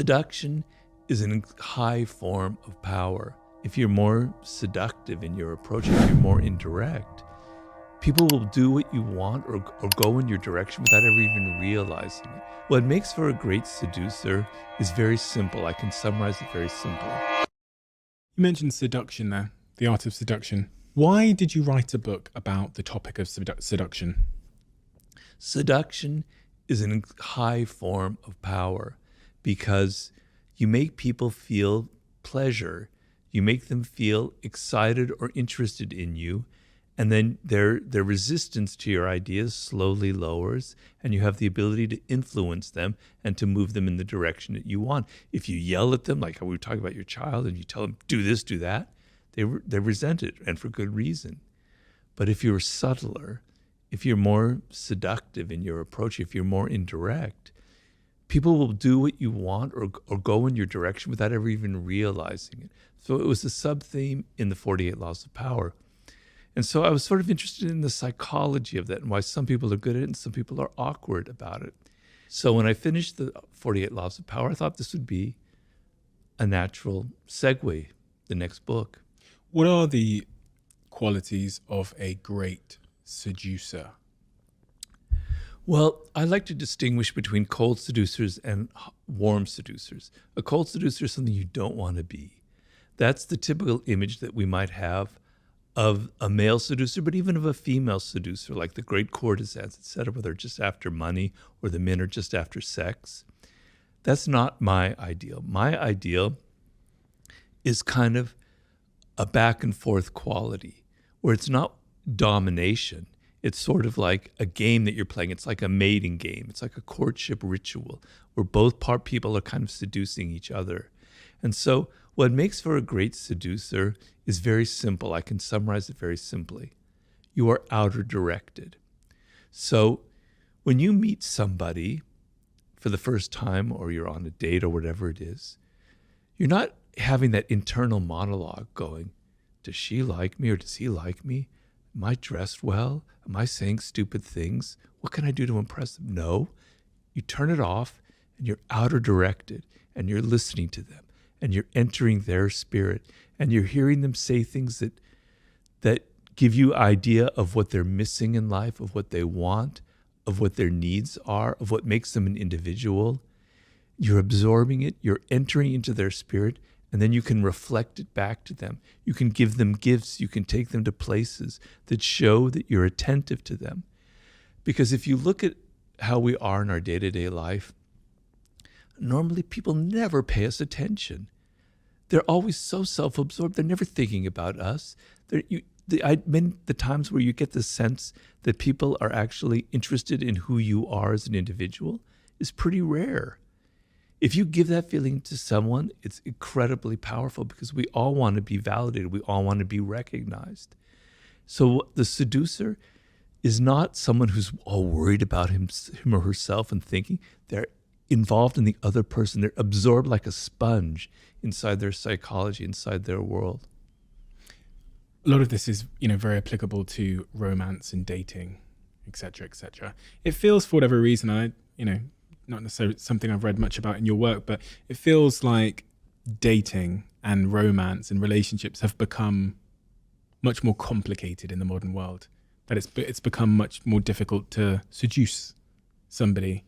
Seduction is a high form of power. If you're more seductive in your approach, if you're more indirect, people will do what you want or go in your direction without ever even realizing it. What makes for a great seducer is very simple. I can summarize it very simply. You mentioned seduction there, the art of seduction. Why did you write a book about the topic of seduction? Seduction is a high form of power because you make people feel pleasure. You make them feel excited or interested in you, and then their resistance to your ideas slowly lowers, and you have the ability to influence them and to move them in the direction that you want. If you yell at them, like how we were talking about your child, and you tell them, do this, do that, they resent it, and for good reason. But if you're subtler, if you're more seductive in your approach, if you're more indirect, people will do what you want or go in your direction without ever even realizing it. So it was a sub-theme in the 48 Laws of Power. And so I was sort of interested in the psychology of that and why some people are good at it and some people are awkward about it. So when I finished the 48 Laws of Power, I thought this would be a natural segue, the next book. What are the qualities of a great seducer? Well, I like to distinguish between cold seducers and warm seducers. A cold seducer is something you don't want to be. That's the typical image that we might have of a male seducer, but even of a female seducer, like the great courtesans, etc., where they're just after money or the men are just after sex. That's not my ideal. My ideal is kind of a back and forth quality where it's not domination. It's sort of like a game that you're playing. It's like a mating game. It's like a courtship ritual where both people are kind of seducing each other. And so what makes for a great seducer is very simple. I can summarize it very simply. You are outer directed. So when you meet somebody for the first time or you're on a date or whatever it is, you're not having that internal monologue going, does she like me or does he like me? Am I dressed well? Am I saying stupid things? What can I do to impress them? No. You turn it off and you're outer directed and you're listening to them and you're entering their spirit and you're hearing them say things that give you idea of what they're missing in life, of what they want, of what their needs are, of what makes them an individual. You're absorbing it, you're entering into their spirit, and then you can reflect it back to them. You can give them gifts. You can take them to places that show that you're attentive to them. Because if you look at how we are in our day-to-day life, normally people never pay us attention. They're always so self-absorbed. They're never thinking about us. The times where you get the sense that people are actually interested in who you are as an individual is pretty rare. If you give that feeling to someone, it's incredibly powerful because we all want to be validated. We all want to be recognized. So the seducer is not someone who's all worried about him or herself and thinking. They're involved in the other person. They're absorbed like a sponge inside their psychology, inside their world. A lot of this is, very applicable to romance and dating, etc., etc. It feels, for whatever reason, not necessarily something I've read much about in your work, but it feels like dating and romance and relationships have become much more complicated in the modern world. That it's become much more difficult to seduce somebody.